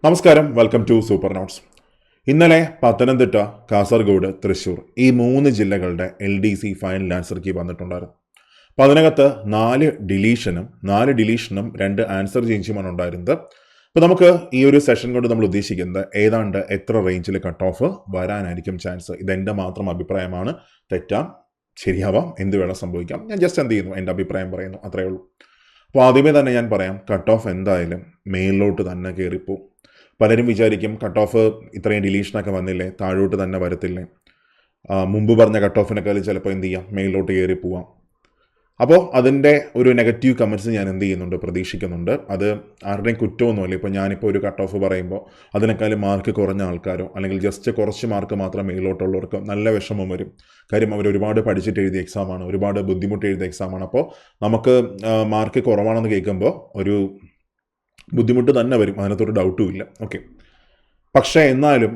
നമസ്കാരം, welcome to super notes. ഇന്നലെ പത്തനംതിട്ട, കാസർഗോഡ്, തൃശ്ശൂർ ഈ 3 ജില്ലകളുടെ LDC ഫൈനൽ ആൻസർ കീ വന്നിട്ടുണ്ടായിരുന്നു. അപ്പോൾ അതിനകത്ത് 4 ഡിലീഷനും 2 ആൻസർ ചേഞ്ചുമാണ് ഉണ്ടായിരുന്നത്. അപ്പോൾ നമുക്ക് ഈ ഒരു സെഷൻ കൊണ്ട് നമ്മൾ ഉദ്ദേശിക്കുന്നത് ഏതാണ്ട് എത്ര റേഞ്ചിൽ കട്ട് ഓഫ് വരാനായിരിക്കും ചാൻസ്. ഇതെൻ്റെ മാത്രം അഭിപ്രായമാണ്. തെറ്റാം, ശരിയാവാം, എന്ത് വേണം സംഭവിക്കാം. ഞാൻ ജസ്റ്റ് എന്ത് ചെയ്യുന്നു, എൻ്റെ അഭിപ്രായം പറയുന്നു, അത്രയേ ഉള്ളൂ. അപ്പോൾ ആദ്യമേ തന്നെ ഞാൻ പറയാം, കട്ട് ഓഫ് എന്തായാലും മേലിലോട്ട് തന്നെ കയറിപ്പോവും. പലരും വിചാരിക്കും കട്ട് ഓഫ് ഇത്രയും ഡിലീഷനൊക്കെ വന്നില്ലേ, താഴോട്ട് തന്നെ വരത്തില്ലേ, മുമ്പ് പറഞ്ഞ കട്ട് ഓഫിനേക്കാളും ചിലപ്പോൾ എന്ത് ചെയ്യാം, മെയിലോട്ട് കയറി പോവാം. അപ്പോൾ അതിൻ്റെ ഒരു നെഗറ്റീവ് കമൻറ്റ്സ് ഞാൻ എന്ത് ചെയ്യുന്നുണ്ട്, പ്രതീക്ഷിക്കുന്നുണ്ട്. അത് ആരുടെയും കുറ്റമൊന്നുമല്ല. ഇപ്പോൾ ഞാനിപ്പോൾ ഒരു കട്ട് ഓഫ് പറയുമ്പോൾ അതിനേക്കാളും മാർക്ക് കുറഞ്ഞ ആൾക്കാരോ അല്ലെങ്കിൽ ജസ്റ്റ് കുറച്ച് മാർക്ക് മാത്രം മെയിലോട്ടുള്ളവർക്ക് നല്ല വിഷമം വരും. കാര്യം അവർ ഒരുപാട് പഠിച്ചിട്ട് എഴുതിയ എക്സാമാണ്, ഒരുപാട് ബുദ്ധിമുട്ട് എഴുതിയ എക്സാമാണ്. അപ്പോൾ നമുക്ക് മാർക്ക് കുറവാണെന്ന് കേൾക്കുമ്പോൾ ഒരു ബുദ്ധിമുട്ട് തന്നെ വരും, അതിനകത്തൊരു ഡൗട്ടും ഇല്ല. ഓക്കെ, പക്ഷേ എന്നാലും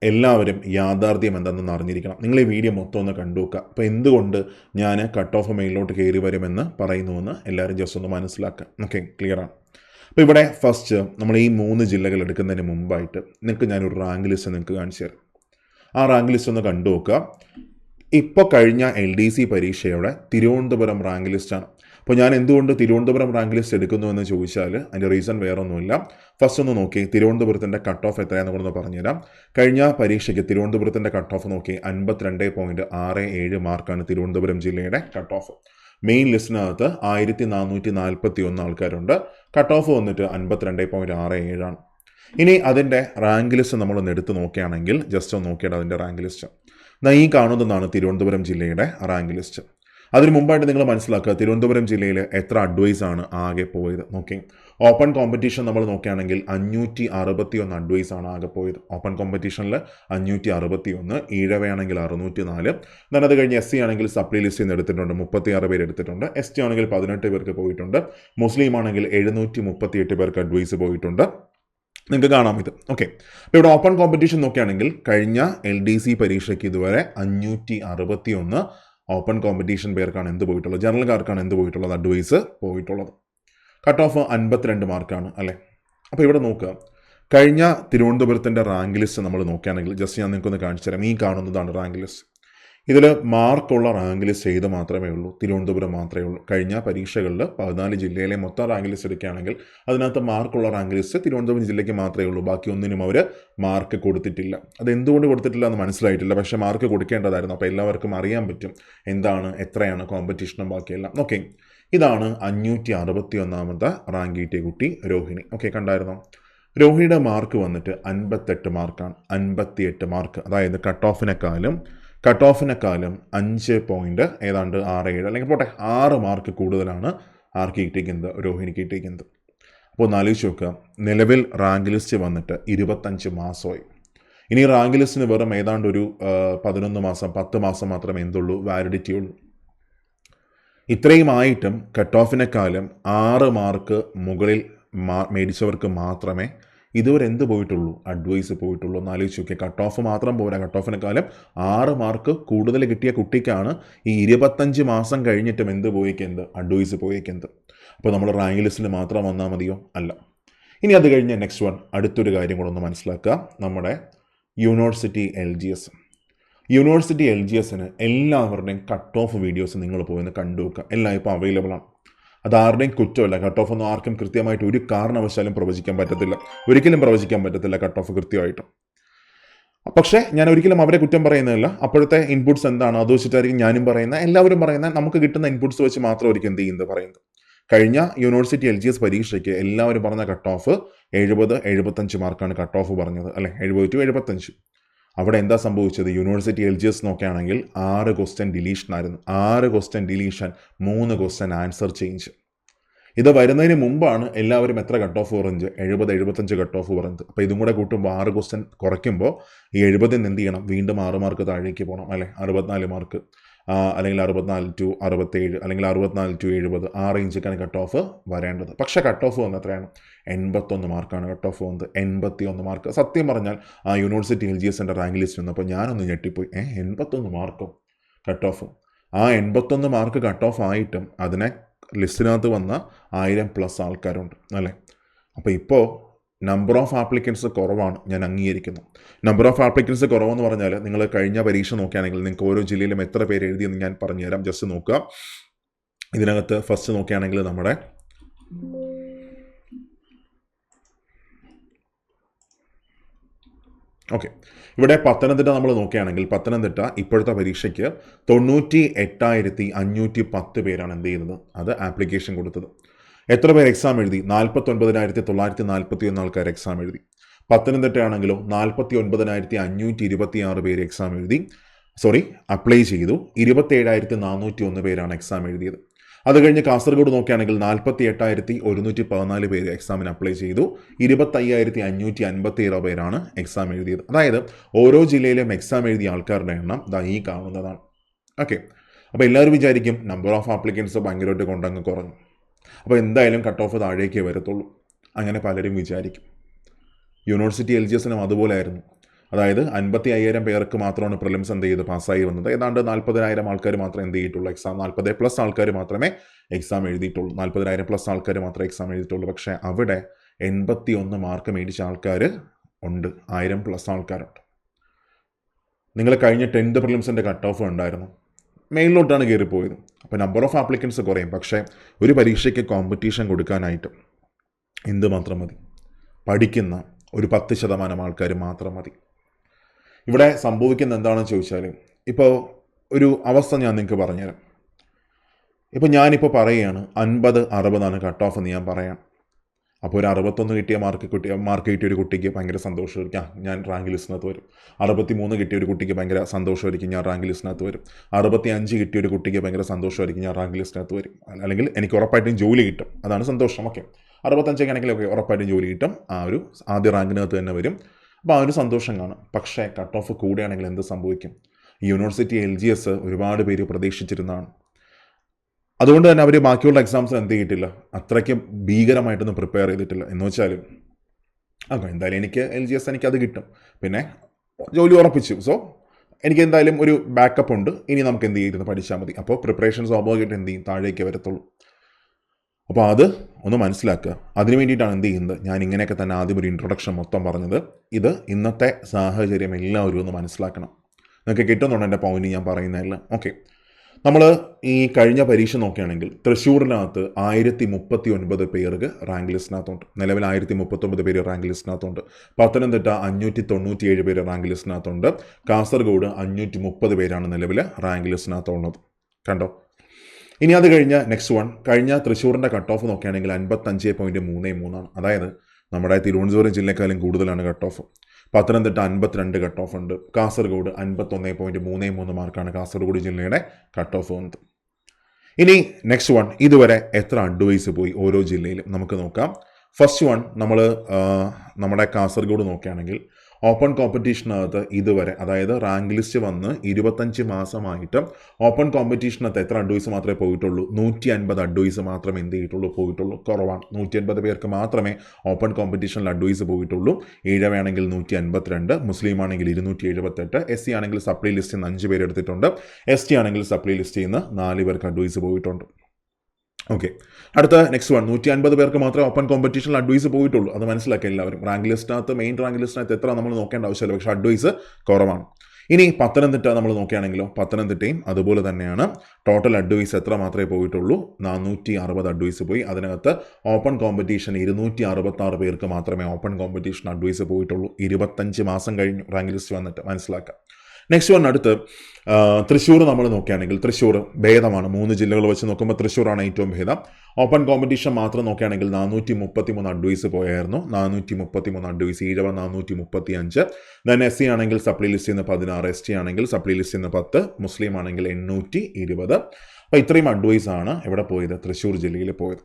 എല്ലാവരും യാഥാർത്ഥ്യം എന്തെന്ന് അറിഞ്ഞിരിക്കണം. നിങ്ങൾ ഈ വീഡിയോ മൊത്തം ഒന്ന് കണ്ടു നോക്കുക. അപ്പോൾ എന്തുകൊണ്ട് ഞാൻ കട്ട് ഓഫ് മെയിലോട്ട് കയറി വരുമെന്ന് പറയുന്നുവെന്ന് എല്ലാവരും ജസ്റ്റ് ഒന്ന് മനസ്സിലാക്കുക. ഓക്കെ, ക്ലിയറാണ്. അപ്പോൾ ഇവിടെ ഫസ്റ്റ് നമ്മൾ ഈ 3 ജില്ലകൾ എടുക്കുന്നതിന് മുമ്പായിട്ട് നിങ്ങൾക്ക് ഞാനൊരു റാങ്ക് ലിസ്റ്റ് നിങ്ങൾക്ക് കാണിച്ചു തരാം. ആ റാങ്ക് ലിസ്റ്റ് ഒന്ന് കണ്ടു നോക്കുക. ഇപ്പോൾ കഴിഞ്ഞ LDC പരീക്ഷയുടെ തിരുവനന്തപുരം റാങ്ക് ലിസ്റ്റാണ്. അപ്പോൾ ഞാൻ എന്തുകൊണ്ട് തിരുവനന്തപുരം റാങ്ക് ലിസ്റ്റ് എടുക്കുന്നു എന്ന് ചോദിച്ചാൽ അതിൻ്റെ റീസൺ വേറൊന്നുമില്ല. ഫസ്റ്റ് ഒന്ന് നോക്കി തിരുവനന്തപുരത്തിൻ്റെ കട്ട് ഓഫ് എത്രയാണെന്ന് കൂടെ പറഞ്ഞുതരാം. കഴിഞ്ഞ പരീക്ഷയ്ക്ക് തിരുവനന്തപുരത്തിൻ്റെ കട്ട് ഓഫ് നോക്കി 52.67 മാർക്കാണ് തിരുവനന്തപുരം ജില്ലയുടെ കട്ട് ഓഫ്. മെയിൻ ലിസ്റ്റിനകത്ത് 1441 ആൾക്കാരുണ്ട്. കട്ട് ഓഫ് വന്നിട്ട് 52.67 ആണ്. ഇനി അതിൻ്റെ റാങ്ക് ലിസ്റ്റ് നമ്മളൊന്ന് എടുത്ത് നോക്കുകയാണെങ്കിൽ ജസ്റ്റ് ഒന്ന് നോക്കിയിട്ട് അതിൻ്റെ റാങ്ക് ലിസ്റ്റ് ഈ കാണുന്നതാണ് തിരുവനന്തപുരം ജില്ലയുടെ റാങ്ക് ലിസ്റ്റ്. അതിന് മുമ്പായിട്ട് നിങ്ങൾ മനസ്സിലാക്കുക, തിരുവനന്തപുരം ജില്ലയിൽ എത്ര അഡ്വൈസ് ആണ് ആകെ പോയത്. നോക്കി, ഓപ്പൺ കോമ്പറ്റീഷൻ നമ്മൾ നോക്കുകയാണെങ്കിൽ 561 അഡ്വൈസ് ആണ് ആകെ പോയത്. ഓപ്പൺ കോമ്പറ്റീഷനിൽ 561, ഈഴവയാണെങ്കിൽ 604, എന്നാൽ അത് കഴിഞ്ഞ് SC ആണെങ്കിൽ സപ്ലി ലിസ്റ്റിൽ നിന്ന് എടുത്തിട്ടുണ്ട്, 36 പേര് എടുത്തിട്ടുണ്ട്. ST ആണെങ്കിൽ 18 പേർക്ക് പോയിട്ടുണ്ട്. മുസ്ലിം ആണെങ്കിൽ 738 പേർക്ക് അഡ്വൈസ് പോയിട്ടുണ്ട്. നിങ്ങൾക്ക് കാണാം ഇത്. ഓക്കെ, അപ്പോൾ ഇവിടെ ഓപ്പൺ കോമ്പറ്റീഷൻ നോക്കുകയാണെങ്കിൽ കഴിഞ്ഞ LDC പരീക്ഷയ്ക്ക് ഇതുവരെ 561 ഓപ്പൺ കോമ്പറ്റീഷൻ പേർക്കാണ് എന്ത് പോയിട്ടുള്ളത്, ജനറൽക്കാർക്കാണ് എന്ത് പോയിട്ടുള്ളത്, അഡ്വൈസ് പോയിട്ടുള്ളത്. കട്ട് ഓഫ് 52 മാർക്കാണ് അല്ലേ. അപ്പോൾ ഇവിടെ നോക്കുക, കഴിഞ്ഞ തിരുവനന്തപുരത്തിൻ്റെ റാങ്ക് ലിസ്റ്റ് നമ്മൾ നോക്കുകയാണെങ്കിൽ ജസ്റ്റ് ഞാൻ നിങ്ങൾക്കൊന്ന് കാണിച്ചു തരാം. ഈ കാണുന്നതാണ് റാങ്ക് ലിസ്റ്റ്. ഇതിൽ മാർക്കുള്ള റാങ്ക് ലിസ്റ്റ് ചെയ്ത് മാത്രമേ ഉള്ളൂ, തിരുവനന്തപുരം മാത്രമേ ഉള്ളൂ. കഴിഞ്ഞ പരീക്ഷകളിൽ 14 ജില്ലയിലെ മൊത്തം റാങ്ക് ലിസ്റ്റ് എടുക്കുകയാണെങ്കിൽ അതിനകത്ത് മാർക്കുള്ള റാങ്ക് ലിസ്റ്റ് തിരുവനന്തപുരം ജില്ലയ്ക്ക് മാത്രമേ ഉള്ളൂ. ബാക്കി ഒന്നിനും അവർ മാർക്ക് കൊടുത്തിട്ടില്ല. അത് എന്തുകൊണ്ട് കൊടുത്തിട്ടില്ല എന്ന് മനസ്സിലായിട്ടില്ല, പക്ഷേ മാർക്ക് കൊടുക്കേണ്ടതായിരുന്നു. അപ്പോൾ എല്ലാവർക്കും അറിയാൻ പറ്റും എന്താണ്, എത്രയാണ് കോമ്പറ്റീഷനും ബാക്കിയെല്ലാം. ഓക്കെ, ഇതാണ് 561ാമത്തെ റാങ്ക് കിട്ടിയ കുട്ടി രോഹിണി. ഓക്കെ, കണ്ടായിരുന്നോ? രോഹിണിയുടെ മാർക്ക് വന്നിട്ട് 58 മാർക്കാണ്. 58 മാർക്ക്, അതായത് കട്ട് ഓഫിനെക്കാളും 5 പോയിൻറ്റ് ഏതാണ്ട് 67 അല്ലെങ്കിൽ പോട്ടെ 6 മാർക്ക് കൂടുതലാണ് ആർക്ക് കിട്ടിയിരിക്കുന്നത്, രോഹിണിക്ക് കിട്ടിയിരിക്കുന്നത്. അപ്പോൾ ഒന്ന് ആലോചിച്ച് നോക്കുക, നിലവിൽ റാങ്ക് ലിസ്റ്റ് വന്നിട്ട് 25 മാസമായി. ഇനി റാങ്ക് ലിസ്റ്റിന് വെറും ഏതാണ്ട് ഒരു 11 മാസം 10 മാസം മാത്രമേ എന്തുള്ളൂ, വാലിഡിറ്റി ഉള്ളൂ. ഇത്രയും ആയിട്ടും കട്ട് ഓഫിനെക്കാളും 6 മാർക്ക് മുകളിൽ മേടിച്ചവർക്ക് മാത്രമേ ഇതുവരെ എന്ത് പോയിട്ടുള്ളൂ, അഡ്വൈസ് പോയിട്ടുള്ളൂ. എന്ന് ആലോചിച്ച് നോക്കിയാൽ കട്ട് ഓഫ് മാത്രം പോരാ, കട്ട് ഓഫിനെക്കാളും 6 മാർക്ക് കൂടുതൽ കിട്ടിയ കുട്ടിക്കാണ് ഈ 25 മാസം കഴിഞ്ഞിട്ടും എന്ത് പോയിക്കുന്നത്, അഡ്വൈസ് പോയിക്കുന്നത്. അപ്പോൾ നമ്മൾ റാങ്ക് ലിസ്റ്റിൽ മാത്രം വന്നാൽ മതിയോ? അല്ല. ഇനി അത് കഴിഞ്ഞ് നെക്സ്റ്റ് വൺ, അടുത്തൊരു കാര്യം കൂടെ ഒന്ന് മനസ്സിലാക്കുക. നമ്മുടെ യൂണിവേഴ്സിറ്റി LGSന് എല്ലാവരുടെയും കട്ട് ഓഫ് വീഡിയോസ് നിങ്ങൾ പോയിന്ന് കണ്ടു വെക്കുക. എല്ലാം ഇപ്പോൾ അവൈലബിൾ ആണ്. അതാരുടെയും കുറ്റമല്ല. കട്ട് ഓഫ് ഒന്നും ആർക്കും കൃത്യമായിട്ട് ഒരു കാരണവശാലും പ്രവചിക്കാൻ പറ്റത്തില്ല, ഒരിക്കലും പ്രവചിക്കാൻ പറ്റത്തില്ല കട്ട് ഓഫ് കൃത്യമായിട്ട്. പക്ഷേ ഞാൻ ഒരിക്കലും അവരെ കുറ്റം പറയുന്നതല്ല. അപ്പോഴത്തെ ഇൻപുട്സ് എന്താണ് അത് വെച്ചിട്ടായിരിക്കും ഞാനും പറയുന്നത്, എല്ലാവരും പറയുന്നത്. നമുക്ക് കിട്ടുന്ന ഇൻപുട്സ് വെച്ച് മാത്രമായിരിക്കും എന്ത് ചെയ്യുന്നത് പറയുന്നത്. കഴിഞ്ഞ യൂണിവേഴ്സിറ്റി LGS പരീക്ഷയ്ക്ക് എല്ലാവരും പറഞ്ഞ കട്ട് ഓഫ് 70-75 മാർക്കാണ് കട്ട് ഓഫ് പറഞ്ഞത് അല്ലേ, 70-75. അവിടെ എന്താ സംഭവിച്ചത്? യൂണിവേഴ്സിറ്റി LGS നോക്കുകയാണെങ്കിൽ 6 ക്വസ്റ്റ്യൻ ഡിലീഷൻ ആയിരുന്നു. 6 question deletion, 3 question answer change. ഇത് വരുന്നതിന് മുമ്പാണ് എല്ലാവരും എത്ര കട്ട് ഓഫ് പറഞ്ഞ് 70-75 കട്ട് ഓഫ് പറഞ്ഞത്. അപ്പോൾ ഇതും കൂടെ കൂട്ടുമ്പോൾ 6 ക്വസ്റ്റ്യൻ കുറയ്ക്കുമ്പോൾ ഈ 70 എന്ത് ചെയ്യണം, വീണ്ടും 6 മാർക്ക് താഴേക്ക് പോകണം അല്ലേ. 64 മാർക്ക് അല്ലെങ്കിൽ 64-67 അല്ലെങ്കിൽ 64-70 ആ റേഞ്ചൊക്കെയാണ് കട്ട് ഓഫ് വരേണ്ടത്. പക്ഷേ കട്ട് ഓഫ് വന്നത് എത്രയാണ്? 81 മാർക്കാണ് കട്ട് ഓഫ് വന്നത്. 81 മാർക്ക്. സത്യം പറഞ്ഞാൽ ആ യൂണിവേഴ്സിറ്റി LGSൻ്റെ റാങ്ക് ലിസ്റ്റ് വന്നപ്പോൾ ഞാനൊന്ന് ഞെട്ടിപ്പോയി. 81 മാർക്കോ കട്ട് ഓഫ്? ആ 81 മാർക്ക് കട്ട് ഓഫ് ആയിട്ടും അതിനെ ലിസ്റ്റിനകത്ത് വന്ന 1000+ ആൾക്കാരുണ്ട് അല്ലേ. അപ്പോൾ ഇപ്പോൾ നമ്പർ ഓഫ് ആപ്ലിക്കൻസ് കുറവാണ്, ഞാൻ അംഗീകരിക്കുന്നു. നമ്പർ ഓഫ് ആപ്ലിക്കൻസ് കുറവെന്ന് പറഞ്ഞാൽ നിങ്ങൾ കഴിഞ്ഞ പരീക്ഷ നോക്കുകയാണെങ്കിൽ നിങ്ങൾക്ക് ഓരോ ജില്ലയിലും എത്ര പേര് എഴുതിയെന്ന് ഞാൻ പറഞ്ഞുതരാം. ജസ്റ്റ് നോക്കുക. ഇതിനകത്ത് ഫസ്റ്റ് നോക്കുകയാണെങ്കിൽ നമ്മുടെ ഓക്കെ, ഇവിടെ പത്തനംതിട്ട നമ്മൾ നോക്കുകയാണെങ്കിൽ പത്തനംതിട്ട ഇപ്പോഴത്തെ പരീക്ഷയ്ക്ക് 98,510 പേരാണ് എന്ത് ചെയ്യുന്നത്, അത് ആപ്ലിക്കേഷൻ കൊടുത്തത്. എത്ര പേർ എക്സാം എഴുതി? 49,941 ആൾക്കാർ എക്സാം എഴുതി. പത്തനംതിട്ടയാണെങ്കിലോ 49,526 പേര് എക്സാം എഴുതി, അപ്ലൈ ചെയ്തു. 27,401 പേരാണ് എക്സാം എഴുതിയത്. അത് കഴിഞ്ഞ് കാസർഗോഡ് നോക്കുകയാണെങ്കിൽ 48,114 പേര് എക്സാമിന് അപ്ലൈ ചെയ്തു. 25,557 പേരാണ് എക്സാം എഴുതിയത്. അതായത് ഓരോ ജില്ലയിലും എക്സാം എഴുതിയ ആൾക്കാരുടെ എണ്ണം ഈ കാണുന്നതാണ്. ഓക്കെ, അപ്പോൾ എല്ലാവരും വിചാരിക്കും നമ്പർ ഓഫ് ആപ്ലിക്കൻസ് ഭയങ്കരമായിട്ട് കൊണ്ടങ്ങ് കുറഞ്ഞു, അപ്പോൾ എന്തായാലും കട്ട് ഓഫ് താഴേക്കേ വരത്തുള്ളൂ. അങ്ങനെ പലരും വിചാരിക്കും. യൂണിവേഴ്സിറ്റി LGSനും അതുപോലെ ആയിരുന്നു. അതായത് 55,000 പേർക്ക് മാത്രമാണ് പ്രിലിംസ് എന്ത് ചെയ്ത് പാസ്സായി വന്നത്. ഏതാണ്ട് 40,000 ആൾക്കാർ മാത്രമേ എന്ത് ചെയ്തിട്ടുള്ളൂ, എക്സാം 40+ ആൾക്കാർ മാത്രമേ എക്സാം എഴുതിയിട്ടുള്ളൂ. 40,000+ ആൾക്കാർ മാത്രമേ എക്സാം എഴുതിയിട്ടുള്ളൂ. പക്ഷേ അവിടെ 81 മാർക്ക് മേടിച്ച ആൾക്കാർ ഉണ്ട്, 1000+ ആൾക്കാരുണ്ട്. നിങ്ങൾ കഴിഞ്ഞ 10th പ്രിലിംസിൻ്റെ കട്ട് ഓഫ് ഉണ്ടായിരുന്നു, മെയിനിലോട്ടാണ് കയറിപ്പോയത്. അപ്പോൾ നമ്പർ ഓഫ് ആപ്ലിക്കൻസ് കുറയും. പക്ഷേ ഒരു പരീക്ഷയ്ക്ക് കോമ്പറ്റീഷൻ കൊടുക്കാനായിട്ട് എന്ത് മാത്രം മതി? പഠിക്കുന്ന ഒരു 10% ആൾക്കാർ മാത്രം മതി. ഇവിടെ സംഭവിക്കുന്നത് എന്താണെന്ന് ചോദിച്ചാൽ, ഇപ്പോൾ ഒരു അവസ്ഥ ഞാൻ നിങ്ങൾക്ക് പറഞ്ഞുതരാം. ഇപ്പോൾ ഞാനിപ്പോൾ പറയുകയാണ് 50-60 കട്ട് ഓഫ് എന്ന് ഞാൻ പറയാം. അപ്പോൾ ഒരു 61 കിട്ടിയ മാർക്ക് കിട്ടിയ ഒരു കുട്ടിക്ക് ഭയങ്കര സന്തോഷമായിരിക്കും, ഞാൻ റാങ്ക് ലിസ്റ്റിനകത്ത് വരും. 63 കിട്ടിയ ഒരു കുട്ടിക്ക് ഭയങ്കര സന്തോഷമായിരിക്കും, ഞാൻ റാങ്ക് ലിസ്റ്റിനകത്ത് വരും. 65 കിട്ടിയ ഒരു കുട്ടിക്ക് ഭയങ്കര സന്തോഷമായിരിക്കും, ഞാൻ റാങ്ക് ലിസ്റ്റിനകത്ത് വരും. അല്ലെങ്കിൽ എനിക്ക് ഉറപ്പായിട്ടും ജോലി കിട്ടും, അതാണ് സന്തോഷം. ഓക്കെ, 65 ആണെങ്കിൽ ഓക്കെ, ഉറപ്പായിട്ടും ജോലി കിട്ടും, ആ ഒരു ആദ്യ റാങ്കിനകത്ത് തന്നെ വരും. അപ്പോൾ ആ ഒരു സന്തോഷം കാണും. പക്ഷേ കട്ട് ഓഫ് കൂടുകയാണെങ്കിൽ എന്ത് സംഭവിക്കും? യൂണിവേഴ്സിറ്റി LGS ഒരുപാട് പേര് പ്രതീക്ഷിച്ചിരുന്നതാണ്. അതുകൊണ്ട് തന്നെ അവർ ബാക്കിയുള്ള എക്സാംസ് എന്ത് ചെയ്തിട്ടില്ല, അത്രയ്ക്ക് ഭീകരമായിട്ടൊന്നും പ്രിപ്പയർ ചെയ്തിട്ടില്ല. എന്ന് വെച്ചാൽ എന്തായാലും എനിക്ക് LGS എനിക്കത് കിട്ടും, പിന്നെ ജോലി ഉറപ്പിച്ചു, സോ എനിക്ക് എന്തായാലും ഒരു ബാക്കപ്പ് ഉണ്ട്, ഇനി നമുക്ക് എന്ത് ചെയ്തിരുന്നു പഠിച്ചാൽ മതി. അപ്പോൾ പ്രിപ്പറേഷൻ സ്വാഭാവികമായിട്ട് എന്ത് ചെയ്യും, താഴേക്ക് വരത്തുള്ളൂ. അപ്പോൾ അത് ഒന്ന് മനസ്സിലാക്കുക. അതിന് വേണ്ടിയിട്ടാണ് എന്ത് ചെയ്യുന്നത്, ഞാൻ ഇങ്ങനെയൊക്കെ തന്നെ ആദ്യം ഒരു ഇൻട്രൊഡക്ഷൻ മൊത്തം പറഞ്ഞത്. ഇത് ഇന്നത്തെ സാഹചര്യം എല്ലാവരും ഒന്ന് മനസ്സിലാക്കണം. നിങ്ങൾക്ക് കിട്ടുന്നുണ്ട് എൻ്റെ പോയിന്റ് ഞാൻ പറയുന്നതല്ല. ഓക്കെ, നമ്മൾ ഈ കഴിഞ്ഞ പരീക്ഷ നോക്കുകയാണെങ്കിൽ തൃശ്ശൂരിനകത്ത് 1039 പേർക്ക് റാങ്ക് ലിസ്റ്റിനകത്തുണ്ട്. നിലവിൽ 1039 പേര് റാങ്ക് ലിസ്റ്റിനകത്തുണ്ട്. പത്തനംതിട്ട 597 പേര് റാങ്ക് ലിസ്റ്റിനകത്തുണ്ട്. കാസർഗോഡ് 530 പേരാണ് നിലവിൽ റാങ്ക് ലിസ്റ്റിനകത്തുള്ളത്. കണ്ടോ? ഇനി അത് കഴിഞ്ഞ നെക്സ്റ്റ് വൺ, കഴിഞ്ഞ തൃശ്ശൂരിൻ്റെ കട്ട് ഓഫ് നോക്കുകയാണെങ്കിൽ 55.33 ആണ്. അതായത് നമ്മുടെ തിരുവനന്തപുരം ജില്ലക്കാലും കൂടുതലാണ് cut off. Pathanamthitta 52 cut off ഉണ്ട്. കാസർഗോഡ് 51.33 മാർക്കാണ് കാസർഗോഡ് ജില്ലയുടെ കട്ട് ഓഫ് വന്നത്. ഇനി നെക്സ്റ്റ് വൺ, ഇതുവരെ എത്ര അഡ്വൈസ് പോയി ഓരോ ജില്ലയിലും നമുക്ക് നോക്കാം. ഫസ്റ്റ് വൺ, നമ്മുടെ കാസർഗോഡ് നോക്കുകയാണെങ്കിൽ ഓപ്പൺ കോമ്പറ്റീഷനകത്ത് ഇതുവരെ, അതായത് റാങ്ക് ലിസ്റ്റ് വന്ന് 25 മാസമായിട്ട് ഓപ്പൺ കോമ്പറ്റീഷനകത്ത് എത്ര അഡ്വൈസ് മാത്രമേ പോയിട്ടുള്ളൂ? 150 അഡ്വൈസ് മാത്രമേ എന്ത് ചെയ്തിട്ടുള്ളൂ, പോയിട്ടുള്ളൂ. കുറവാണ്. 150 പേർക്ക് മാത്രമേ ഓപ്പൺ കോമ്പറ്റീഷനിൽ അഡ്വൈസ് പോയിട്ടുള്ളൂ. ഈഴവയാണെങ്കിൽ 152, മുസ്ലിം ആണെങ്കിൽ 278, SC ആണെങ്കിൽ സപ്ലൈ ലിസ്റ്റിൽ നിന്ന് 5 പേര് എടുത്തിട്ടുണ്ട്, ST ആണെങ്കിൽ സപ്ലൈ ലിസ്റ്റിൽ നിന്ന് 4 പേർക്ക് അഡ്വൈസ് പോയിട്ടുണ്ട്. ഓക്കെ, അടുത്ത നെക്സ്റ്റ് വൺ, 150 പേർക്ക് മാത്രമേ ഓപ്പൺ കോമ്പറ്റീഷനിൽ അഡ്വൈസ് പോയിട്ടുള്ളൂ. അത് മനസ്സിലാക്കുക എല്ലാവരും. റാങ്ക് ലിസ്റ്റിനകത്ത്, മെയിൻ റാങ്ക് ലിസ്റ്റിനകത്ത് എത്ര നമ്മൾ നോക്കേണ്ട ആവശ്യമില്ല, പക്ഷേ അഡ്വൈസ് കുറവാണ്. ഇനി പത്തനംതിട്ട നമ്മൾ നോക്കുകയാണെങ്കിലോ, പത്തനംതിട്ടയും അതുപോലെ തന്നെയാണ്. ടോട്ടൽ അഡ്വൈസ് എത്ര മാത്രമേ പോയിട്ടുള്ളൂ? 460 അഡ്വൈസ് പോയി. അതിനകത്ത് ഓപ്പൺ കോമ്പറ്റീഷൻ 266 പേർക്ക് മാത്രമേ ഓപ്പൺ കോമ്പറ്റീഷൻ അഡ്വൈസ് പോയിട്ടുള്ളൂ. 25 മാസം കഴിഞ്ഞു റാങ്ക് ലിസ്റ്റ് വന്നിട്ട്, മനസ്സിലാക്കുക. നെക്സ്റ്റ് വൺ, അടുത്ത് തൃശ്ശൂർ നമ്മൾ നോക്കുകയാണെങ്കിൽ തൃശ്ശൂർ ഭേദമാണ്. 3 ജില്ലകൾ വെച്ച് നോക്കുമ്പോൾ തൃശ്ശൂരാണ് ഏറ്റവും ഭേദം. ഓപ്പൺ കോമ്പറ്റീഷൻ മാത്രം നോക്കുകയാണെങ്കിൽ 433 അഡ്വൈസ് പോയായിരുന്നു. 433 അഡ്വൈസ്. ഈഴവ 435. ദെൻ SC ആണെങ്കിൽ സപ്ലൈ ലിസ്റ്റിൽ നിന്ന് 16, ST ആണെങ്കിൽ സപ്ലൈ ലിസ്റ്റിൽ നിന്ന് 10, മുസ്ലിം ആണെങ്കിൽ 820. അപ്പോൾ ഇത്രയും അഡ്വൈസ് ആണ് എവിടെ പോയത്? തൃശ്ശൂർ ജില്ലയിൽ പോയത്.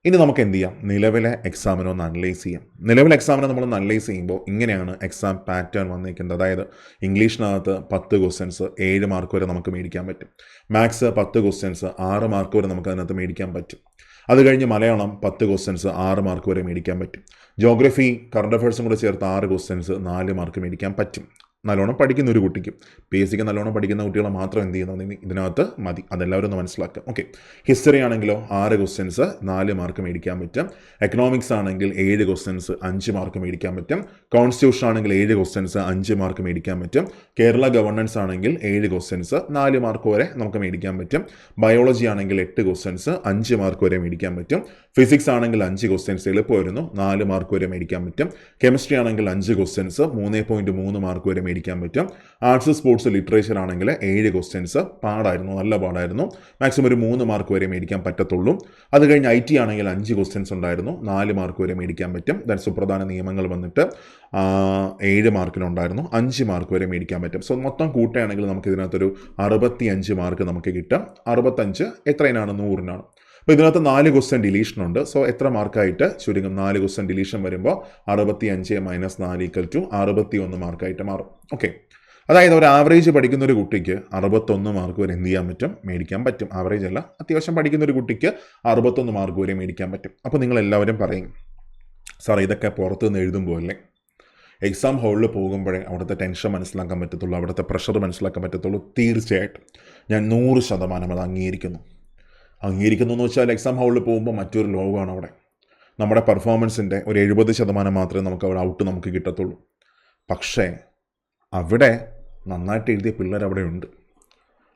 ഇനി നമുക്ക് എന്ത് ചെയ്യാം? നിലവിലെ എക്സാമിനെ ഒന്ന് അനലൈസ് ചെയ്യാം. നിലവിലെ എക്സാമിനെ നമ്മളൊന്ന് അനലൈസ് ചെയ്യുമ്പോൾ ഇങ്ങനെയാണ് എക്സാം പാറ്റേൺ വന്നിരിക്കുന്നത്. അതായത് ഇംഗ്ലീഷിനകത്ത് 10 ക്വസ്റ്റ്യൻസ് 7 മാർക്ക് വരെ നമുക്ക് മേടിക്കാൻ പറ്റും. മാത്സ് 10 ക്വസ്റ്റ്യൻസ് 6 മാർക്ക് വരെ നമുക്ക് അതിനകത്ത് മേടിക്കാൻ പറ്റും. അത് കഴിഞ്ഞ് മലയാളം 10 ക്വസ്റ്റ്യൻസ് 6 മാർക്ക് വരെ മേടിക്കാൻ പറ്റും. ജോഗ്രഫി, കറണ്ട് അഫയേഴ്സും കൂടെ ചേർത്ത് 6 ക്വസ്റ്റ്യൻസ് 4 മാർക്ക് മേടിക്കാൻ പറ്റും. നല്ലോണം പഠിക്കുന്ന ഒരു കുട്ടിക്ക്, പി എസ് സിക്ക് നല്ലോണം പഠിക്കുന്ന കുട്ടികളെ മാത്രം എന്ത് ചെയ്യുന്നത് ഇതിനകത്ത് മതി. അതെല്ലാവരും ഒന്ന് മനസ്സിലാക്കുക. ഓക്കെ, ഹിസ്റ്ററി ആണെങ്കിലോ 6 ക്വസ്റ്റ്യൻസ് 4 മാർക്ക് മേടിക്കാൻ പറ്റും. എക്കണോമിക്സ് ആണെങ്കിൽ 7 ക്വസ്റ്റ്യൻസ് 5 മാർക്ക് മേടിക്കാൻ പറ്റും. കോൺസ്റ്റിറ്റ്യൂഷൻ ആണെങ്കിൽ 7 ക്വസ്റ്റ്യൻസ് 5 മാർക്ക് മേടിക്കാൻ പറ്റും. കേരള ഗവർണൻസ് ആണെങ്കിൽ 7 ക്വസ്റ്റ്യൻസ് 4 മാർക്ക് വരെ നമുക്ക് മേടിക്കാൻ പറ്റും. ബയോളജി ആണെങ്കിൽ 8 ക്വസ്റ്റ്യൻസ് 5 മാർക്ക് വരെ മേടിക്കാൻ പറ്റും. ഫിസിക്സ് ആണെങ്കിൽ 5 ക്വസ്റ്റ്യൻസ് എളുപ്പമായിരുന്നു, 4 മാർക്ക് വരെ മേടിക്കാൻ പറ്റും. കെമിസ്ട്രി ആണെങ്കിൽ 5 ക്വസ്റ്റ്യൻസ് 3.3 മാർക്ക് വരെ മേടിക്കാൻ പറ്റും. ആർട്സ്, സ്പോർട്സ്, ലിറ്ററേച്ചർ ആണെങ്കിൽ 7 ക്വസ്റ്റ്യൻസ് പാടായിരുന്നു, നല്ല പാടായിരുന്നു, മാക്സിമം ഒരു 3 മാർക്ക് വരെ മേടിക്കാൻ പറ്റത്തുള്ളൂ. അത് കഴിഞ്ഞ് IT ആണെങ്കിൽ 5 ക്വസ്റ്റ്യൻസ് ഉണ്ടായിരുന്നു, 4 മാർക്ക് വരെ മേടിക്കാൻ പറ്റും. ദാൻ സുപ്രധാന നിയമങ്ങൾ വന്നിട്ട് 7 മാർക്കിനുണ്ടായിരുന്നു, 5 മാർക്ക് വരെ മേടിക്കാൻ പറ്റും. സോ മൊത്തം കൂട്ടുകയാണെങ്കിൽ നമുക്ക് ഇതിനകത്തൊരു 65 മാർക്ക് നമുക്ക് കിട്ടും. 65 എത്രയിനാണ്? 100-നാണ്. അപ്പോൾ ഇതിനകത്ത് 4 ക്വസ്റ്റ്യൻ ഡിലീഷൻ ഉണ്ട്. സോ എത്ര മാർക്കായിട്ട് ചുരുങ്ങും? 4 ക്വസ്റ്റ്യൻ ഡിലീഷൻ വരുമ്പോൾ 65 - 4 = 61 മാർക്കായിട്ട് മാറും. ഓക്കെ, അതായത് ഒരു ആവറേജ് പഠിക്കുന്ന ഒരു കുട്ടിക്ക് 61 മാർക്ക് വരെ എന്ത് ചെയ്യാൻ പറ്റും? മേടിക്കാൻ പറ്റും. ആവറേജ് അല്ല, അത്യാവശ്യം പഠിക്കുന്ന ഒരു കുട്ടിക്ക് 61 മാർക്ക് വരെ മേടിക്കാൻ പറ്റും. അപ്പോൾ നിങ്ങൾ എല്ലാവരും പറയും, സാർ ഇതൊക്കെ പുറത്തുനിന്ന് എഴുതുമ്പോൾ അല്ലേ, എക്സാം ഹാളിൽ പോകുമ്പോഴേ അവിടുത്തെ ടെൻഷൻ മനസ്സിലാക്കാൻ പറ്റത്തുള്ളൂ, അവിടുത്തെ പ്രഷർ മനസ്സിലാക്കാൻ പറ്റത്തുള്ളൂ. തീർച്ചയായിട്ടും ഞാൻ 100% അത് അംഗീകരിക്കുന്നു എന്ന് വെച്ചാൽ എക്സാം ഹാളിൽ പോകുമ്പോൾ മറ്റൊരു ലോകമാണ് അവിടെ. നമ്മുടെ പെർഫോമൻസിൻ്റെ ഒരു 70% മാത്രമേ നമുക്ക് അവിടെ ഔട്ട് നമുക്ക് കിട്ടത്തുള്ളൂ. പക്ഷേ അവിടെ നന്നായിട്ട് എഴുതിയ പിള്ളേർ അവിടെ ഉണ്ട്.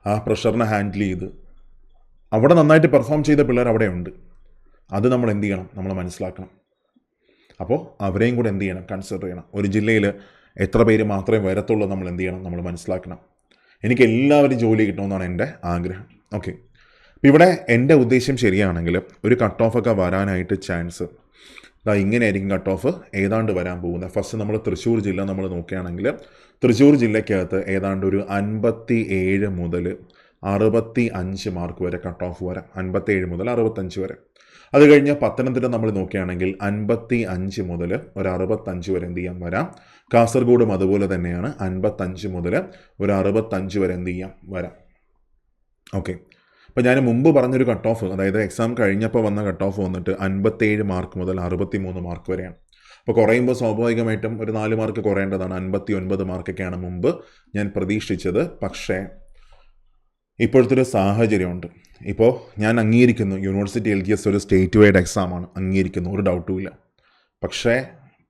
ആ പ്രഷറിനെ ഹാൻഡിൽ ചെയ്ത് അവിടെ നന്നായിട്ട് പെർഫോം ചെയ്ത പിള്ളേർ അവിടെ ഉണ്ട്. അത് നമ്മൾ എന്ത് ചെയ്യണം? നമ്മൾ മനസ്സിലാക്കണം. അപ്പോൾ അവരെയും കൂടെ എന്ത് ചെയ്യണം? കൺസിഡർ ചെയ്യണം. ഒരു ജില്ലയിൽ എത്ര പേര് മാത്രമേ വരത്തുള്ളൂ നമ്മൾ എന്ത് ചെയ്യണം? നമ്മൾ മനസ്സിലാക്കണം. എനിക്ക് എല്ലാവരും ജോലി കിട്ടണമെന്നാണ് എൻ്റെ ആഗ്രഹം. ഓക്കെ, ഇവിടെ എൻ്റെ ഉദ്ദേശം ശരിയാണെങ്കിൽ ഒരു കട്ട് ഓഫൊക്കെ വരാനായിട്ട് ചാൻസ് ഇങ്ങനെയായിരിക്കും. കട്ട് ഓഫ് ഏതാണ്ട് വരാൻ പോകുന്നത്. ഫസ്റ്റ് നമ്മൾ തൃശ്ശൂർ ജില്ല നമ്മൾ നോക്കുകയാണെങ്കിൽ തൃശ്ശൂർ ജില്ലയ്ക്കകത്ത് ഏതാണ്ട് ഒരു 57 മുതൽ 65 മാർക്ക് വരെ കട്ട് ഓഫ് വരാം. 57 മുതൽ 65 വരെ. അത് കഴിഞ്ഞ് പത്തനംതിട്ട നമ്മൾ നോക്കുകയാണെങ്കിൽ 55 മുതൽ ഒരു 65 വരെ എന്ത് ചെയ്യാം? വരാം. കാസർഗോഡും അതുപോലെ തന്നെയാണ്, 55 മുതൽ ഒരു 65 വരെ എന്ത് ചെയ്യാം? വരാം. ഓക്കെ, അപ്പോൾ ഞാൻ മുമ്പ് പറഞ്ഞൊരു കട്ട് ഓഫ്, അതായത് എക്സാം കഴിഞ്ഞപ്പോൾ വന്ന കട്ട് ഓഫ് വന്നിട്ട് 57 മാർക്ക് മുതൽ 63 മാർക്ക് വരെയാണ്. അപ്പോൾ കുറയുമ്പോൾ സ്വാഭാവികമായിട്ടും ഒരു 4 മാർക്ക് കുറയേണ്ടതാണ്. 59 മാർക്കൊക്കെയാണ് മുമ്പ് ഞാൻ പ്രതീക്ഷിച്ചത്. പക്ഷേ ഇപ്പോഴത്തെ ഒരു സാഹചര്യമുണ്ട്. ഇപ്പോൾ ഞാൻ അംഗീകരിക്കുന്നു, യൂണിവേഴ്സിറ്റി LGS ഒരു സ്റ്റേറ്റ് വൈഡ് എക്സാമാണ്, അംഗീകരിക്കുന്നു, ഒരു ഡൗട്ടും ഇല്ല. പക്ഷേ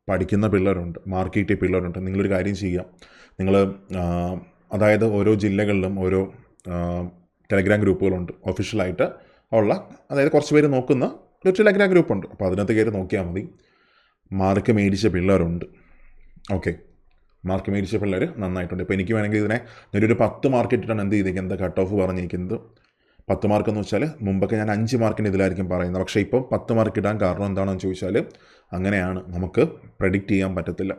പഠിക്കുന്ന പിള്ളേരുണ്ട്, മാർക്ക് കിട്ടിയ പിള്ളേരുണ്ട്. നിങ്ങളൊരു കാര്യം ചെയ്യുക, നിങ്ങൾ അതായത് ഓരോ ജില്ലകളിലും ഓരോ ടെലഗ്രാം ഗ്രൂപ്പുകളുണ്ട് ഒഫീഷ്യലായിട്ട് ഉള്ള, അതായത് കുറച്ച് പേര് നോക്കുന്ന ഒരു ടെലഗ്രാം ഗ്രൂപ്പുണ്ട്. അപ്പോൾ അതിനകത്ത് കയറി നോക്കിയാൽ മതി. മാർക്ക് മേടിച്ച പിള്ളേരുണ്ട്. ഓക്കെ, മാർക്ക് മേടിച്ച പിള്ളേർ നന്നായിട്ടുണ്ട്. ഇപ്പോൾ എനിക്ക് വേണമെങ്കിൽ ഇതിനെ ഞാനൊരു 10 മാർക്ക് ഇട്ടിട്ടാണ് എന്ത് ചെയ്തിരിക്കുന്നത്? കട്ട് ഓഫ് പറഞ്ഞിരിക്കുന്നത് 10 മാർക്ക് എന്ന് വെച്ചാൽ മുമ്പൊക്കെ ഞാൻ 5 മാർക്കിന് ഇതിലായിരിക്കും പറയുന്നത്. പക്ഷേ ഇപ്പം 10 മാർക്ക് ഇടാൻ കാരണം എന്താണെന്ന് ചോദിച്ചാൽ അങ്ങനെയാണ്, നമുക്ക് പ്രെഡിക്റ്റ് ചെയ്യാൻ പറ്റത്തില്ല.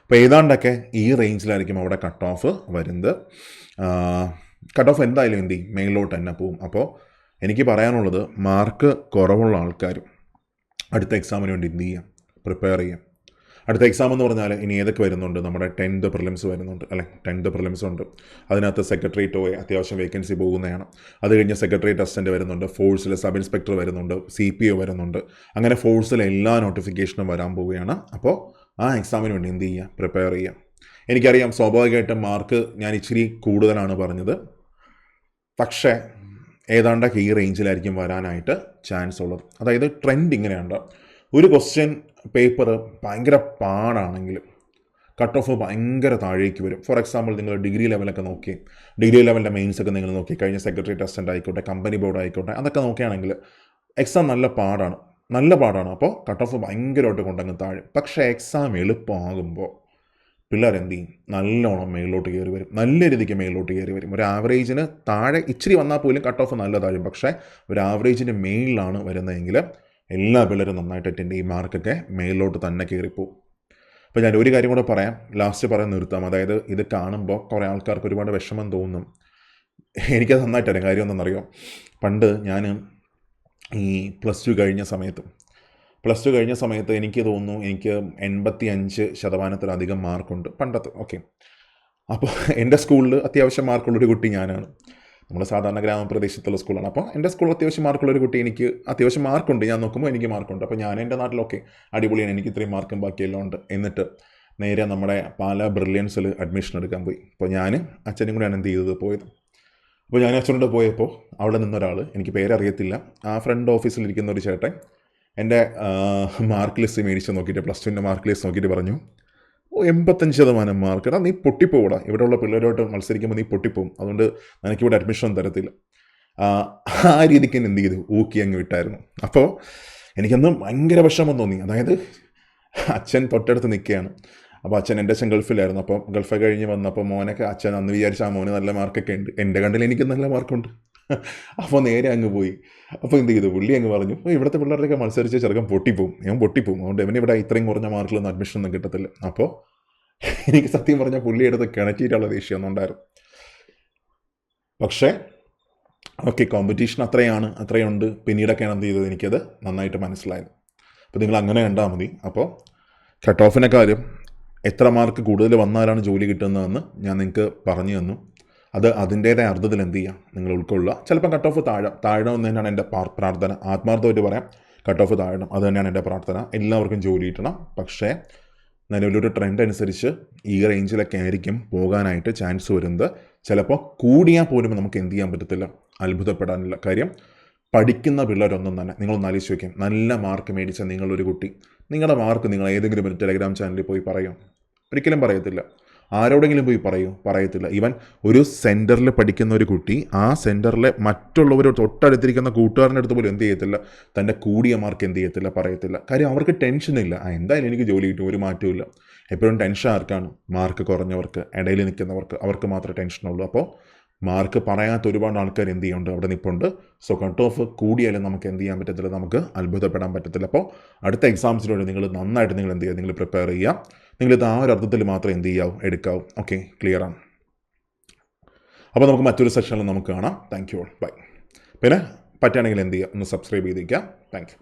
അപ്പോൾ ഏതാണ്ടൊക്കെ ഈ റേഞ്ചിലായിരിക്കും അവിടെ കട്ട് ഓഫ് വരുന്നത്. കട്ട് ഓഫ് എന്തായാലും എന്ത് ചെയ്യും? മേളിലോട്ട് തന്നെ പോവും. അപ്പോൾ എനിക്ക് പറയാനുള്ളത്, മാർക്ക് കുറവുള്ള ആൾക്കാരും അടുത്ത എക്സാമിന് വേണ്ടി എന്ത് ചെയ്യാം? പ്രിപ്പയർ ചെയ്യാം. അടുത്ത എക്സാം എന്ന് പറഞ്ഞാൽ ഇനി ഏതൊക്കെ വരുന്നുണ്ട്? നമ്മുടെ 10th പ്രിലിംസ് വരുന്നുണ്ട് അല്ലേ? 10th പ്രിലിംസ് ഉണ്ട്. അതിനകത്ത് സെക്രട്ടേറിയറ്റ് പോയി അത്യാവശ്യം വേക്കൻസി പോകുന്നതാണ്. അത് കഴിഞ്ഞ് സെക്രട്ടേറിയറ്റ് അസിസ്റ്റൻറ്റ് വരുന്നുണ്ട്, ഫോഴ്സിൽ സബ് ഇൻസ്പെക്ടർ വരുന്നുണ്ട്, CPO വരുന്നുണ്ട്. അങ്ങനെ ഫോഴ്സിലെ എല്ലാ നോട്ടിഫിക്കേഷനും വരാൻ പോവുകയാണ്. അപ്പോൾ ആ എക്സാമിന് വേണ്ടി എന്ത് ചെയ്യുക? പ്രിപ്പയർ ചെയ്യുക. എനിക്കറിയാം സ്വാഭാവികമായിട്ടും മാർക്ക് ഞാൻ ഇച്ചിരി കൂടുതലാണ് പറഞ്ഞത്, പക്ഷേ ഏതാണ്ടൊക്കെ ഈ റേഞ്ചിലായിരിക്കും വരാനായിട്ട് ചാൻസ് ഉള്ളത്. അതായത് ട്രെൻഡ് ഇങ്ങനെയുണ്ട്, ഒരു ക്വസ്റ്റ്യൻ പേപ്പർ ഭയങ്കര പാടാണെങ്കിൽ കട്ട് ഓഫ് ഭയങ്കര താഴേക്ക് വരും. ഫോർ എക്സാമ്പിൾ നിങ്ങൾ ഡിഗ്രി ലെവലൊക്കെ നോക്കി, ഡിഗ്രി ലെവലിൻ്റെ മെയിൻസൊക്കെ നിങ്ങൾ നോക്കി കഴിഞ്ഞ സെക്രട്ടേറിയറ്റ് അസിസ്റ്റൻ്റ് ആയിക്കോട്ടെ, കമ്പനി ബോർഡ് ആയിക്കോട്ടെ, അതൊക്കെ നോക്കുകയാണെങ്കിൽ എക്സാം നല്ല പാടാണ്. അപ്പോൾ കട്ട് ഓഫ് ഭയങ്കരമായിട്ട് കൊണ്ടങ്ങ് താഴെ. പക്ഷേ എക്സാം എളുപ്പമാകുമ്പോൾ പിള്ളേരെന്ത് ചെയ്യും? നല്ലോണം മേളിലോട്ട് കയറി വരും, നല്ല രീതിക്ക് മേളിലോട്ട് കയറി വരും. ഒരു ആവറേജിന് താഴെ ഇച്ചിരി വന്നാൽ പോലും കട്ട് ഓഫ് നല്ല താഴും. പക്ഷേ ഒരു ആവറേജിന് മേളിലാണ് വരുന്നതെങ്കിൽ എല്ലാ പിള്ളേരും നന്നായിട്ട് അറ്റൻഡ് ചെയ്യും, മാർക്കൊക്കെ മേളിലോട്ട് തന്നെ കയറിപ്പോവും. അപ്പോൾ ഞാൻ ഒരു കാര്യം കൂടെ പറയാം, ലാസ്റ്റ് പറയാൻ നിർത്താം. അതായത് ഇത് കാണുമ്പോൾ കുറേ ആൾക്കാർക്ക് ഒരുപാട് വിഷമം തോന്നും. എനിക്കത് നന്നായിട്ടറിയാം. കാര്യം എന്താണെന്നറിയോ? പണ്ട് ഞാൻ ഈ പ്ലസ് ടു കഴിഞ്ഞ സമയത്ത് എനിക്ക് തോന്നുന്നു എനിക്ക് 85% മാർക്കുണ്ട് പണ്ടത്തെ. ഓക്കെ, അപ്പോൾ എൻ്റെ സ്കൂളിൽ അത്യാവശ്യം മാർക്കുള്ളൊരു കുട്ടി ഞാനാണ്. നമ്മൾ സാധാരണ ഗ്രാമപ്രദേശത്തുള്ള സ്കൂളാണ്. അപ്പോൾ എൻ്റെ സ്കൂളിൽ അത്യാവശ്യം മാർക്കുള്ളൊരു കുട്ടി, എനിക്ക് അത്യാവശ്യം മാർക്കുണ്ട്. ഞാൻ നോക്കുമ്പോൾ എനിക്ക് മാർക്കുണ്ട്. അപ്പോൾ ഞാൻ എൻ്റെ നാട്ടിലൊക്കെ അടിപൊളിയാണ്, എനിക്ക് ഇത്രയും മാർക്കും ബാക്കിയെല്ലാം ഉണ്ട്. എന്നിട്ട് നേരെ നമ്മുടെ പാലാ ബ്രില്യൻസിൽ അഡ്മിഷൻ എടുക്കാൻ പോയി. അപ്പോൾ ഞാനും അച്ഛനും കൂടെയാണ് എന്ത് ചെയ്തത് പോയത്. അപ്പോൾ ഞാൻ അച്ഛനോട് പോയപ്പോൾ അവിടെ നിന്നൊരാൾ, എനിക്ക് പേരറിയത്തില്ല, ആ ഫ്രണ്ട് ഓഫീസിലിരിക്കുന്ന ഒരു ചേട്ടൻ എൻ്റെ മാർക്ക് ലിസ്റ്റ് മേടിച്ച് നോക്കിയിട്ട്, പ്ലസ് ടുവിൻ്റെ മാർക്ക് ലിസ്റ്റ് നോക്കിയിട്ട് പറഞ്ഞു, 85% മാർക്ക്, എടാ നീ പൊട്ടിപ്പോകൂടാ, ഇവിടെയുള്ള പിള്ളേരോട്ട് മത്സരിക്കുമ്പോൾ നീ പൊട്ടിപ്പോവും, അതുകൊണ്ട് എനിക്കിവിടെ അഡ്മിഷൻ തരത്തില്ല. ആ രീതിക്ക് തന്നെ എന്ത് ചെയ്തു, ഊക്കി അങ്ങ് വിട്ടായിരുന്നു. അപ്പോൾ എനിക്കന്ന് ഭയങ്കര വിഷമം തോന്നി. അതായത് അച്ഛൻ തൊട്ടടുത്ത് നിൽക്കുകയാണ്. അപ്പോൾ എൻ്റെ അച്ഛൻ ഗൾഫിലായിരുന്നു. അപ്പോൾ ഗൾഫൊക്കെ കഴിഞ്ഞ് വന്നപ്പോൾ മോനൊക്കെ അച്ഛൻ അന്ന് വിചാരിച്ച ആ മോന് നല്ല മാർക്കൊക്കെ ഉണ്ട്, എൻ്റെ കണ്ടിൽ എനിക്ക് നല്ല മാർക്കുണ്ട്. അപ്പോൾ നേരെ അങ്ങ് പോയി. അപ്പോൾ എന്ത് ചെയ്തു, പുള്ളി അങ്ങ് പറഞ്ഞു, ഇവിടുത്തെ പിള്ളേരുടെയൊക്കെ മത്സരിച്ച് ചെറുക്കൻ പൊട്ടിപ്പോവും, ഞാൻ പൊട്ടിപ്പോവും, അതുകൊണ്ട് ഇവിടെ ഇത്രയും കുറഞ്ഞ മാർക്കിലൊന്നും അഡ്മിഷനൊന്നും കിട്ടത്തില്ല. അപ്പോൾ എനിക്ക് സത്യം പറഞ്ഞാൽ പുള്ളിയെടുത്ത് കിണറ്റിയിട്ടുള്ള ദേഷ്യമൊന്നും ഉണ്ടായിരുന്നു. പക്ഷേ ഓക്കെ, കോമ്പറ്റീഷൻ അത്രയുണ്ട്. പിന്നീടൊക്കെയാണ് എന്ത് ചെയ്തത്, എനിക്കത് നന്നായിട്ട് മനസ്സിലായത്. അപ്പോൾ നിങ്ങൾ അങ്ങനെ കണ്ടാൽ മതി. അപ്പോൾ കട്ട് ഓഫിനെ കാര്യം, എത്ര മാർക്ക് കൂടുതൽ വന്നാലാണ് ജോലി കിട്ടുന്നതെന്ന് ഞാൻ നിങ്ങൾക്ക് പറഞ്ഞു തന്നു. അത് അതിൻ്റേതായ അർത്ഥത്തിൽ എന്ത് ചെയ്യുക, നിങ്ങൾ ഉൾക്കൊള്ളുക. ചിലപ്പം കട്ട് ഓഫ് താഴണമെന്ന് തന്നെയാണ് എൻ്റെ പ്രാർത്ഥന. ആത്മാർത്ഥമായിട്ട് പറയാം, കട്ട് ഓഫ് താഴണം, അത് തന്നെയാണ് എൻ്റെ പ്രാർത്ഥന. എല്ലാവർക്കും ജോലി കിട്ടണം. പക്ഷേ നിലവിലൊരു ട്രെൻഡ് അനുസരിച്ച് ഈ റേഞ്ചിലൊക്കെ ആയിരിക്കും പോകാനായിട്ട് ചാൻസ് വരുന്നത്. ചിലപ്പോൾ കൂടിയാൽ പോലും നമുക്ക് എന്ത് ചെയ്യാൻ പറ്റത്തില്ല, അത്ഭുതപ്പെടാനില്ല. കാര്യം പഠിക്കുന്ന പിള്ളേരൊന്നും തന്നെ, നിങ്ങളൊന്ന് ആലോചിച്ച് വയ്ക്കും, നല്ല മാർക്ക് മേടിച്ച നിങ്ങളൊരു കുട്ടി, നിങ്ങളുടെ മാർക്ക് നിങ്ങൾ ഏതെങ്കിലും ഒരു ടെലഗ്രാം ചാനലിൽ പോയി പറയും? ഒരിക്കലും പറയത്തില്ല. ആരോടെങ്കിലും പോയി പറയത്തില്ല. ഈവൻ ഒരു സെൻറ്ററിൽ പഠിക്കുന്ന ഒരു കുട്ടി ആ സെൻറ്ററിലെ മറ്റുള്ളവർ തൊട്ടടുത്തിരിക്കുന്ന കൂട്ടുകാരൻ്റെ അടുത്ത് പോലും എന്ത് ചെയ്യത്തില്ല, തൻ്റെ കൂടിയ മാർക്ക് എന്ത് ചെയ്യത്തില്ല, പറയത്തില്ല. കാര്യം അവർക്ക് ടെൻഷനില്ല. എന്തായാലും എനിക്ക് ജോലി കിട്ടും, ഒരു മാറ്റമില്ല. എപ്പോഴും ടെൻഷൻ ആർക്കാണ്? മാർക്ക് കുറഞ്ഞവർക്ക്, ഇടയിൽ നിൽക്കുന്നവർക്ക്, അവർക്ക് മാത്രമേ ടെൻഷനുള്ളൂ. അപ്പോൾ മാർക്ക് പറയാത്ത ഒരുപാട് ആൾക്കാർ എന്ത് ചെയ്യുന്നുണ്ട്, അവിടെ നിൽപ്പുണ്ട്. സോ കട്ട് ഓഫ് കൂടിയാലും നമുക്ക് എന്ത് ചെയ്യാൻ പറ്റത്തില്ല, നമുക്ക് അത്ഭുതപ്പെടാൻ പറ്റത്തില്ല. അപ്പോൾ അടുത്ത എക്സാംസിലൂടെ നിങ്ങൾ നന്നായിട്ട് നിങ്ങൾ എന്ത് ചെയ്യുക, നിങ്ങൾ പ്രിപ്പയർ ചെയ്യുക. നിങ്ങളിത് ആ ഒരു അർത്ഥത്തിൽ മാത്രം എന്ത് ചെയ്യാവും, എടുക്കാവും. ഓക്കെ, ക്ലിയർ ആണ്. അപ്പോൾ നമുക്ക് മറ്റൊരു സെഷനിൽ നമുക്ക് കാണാം. Thank you all, bye. പിന്നെ പറ്റുകയാണെങ്കിൽ എന്ത് ചെയ്യുക, ഒന്ന് സബ്സ്ക്രൈബ് ചെയ്തിരിക്കുക. Thank U.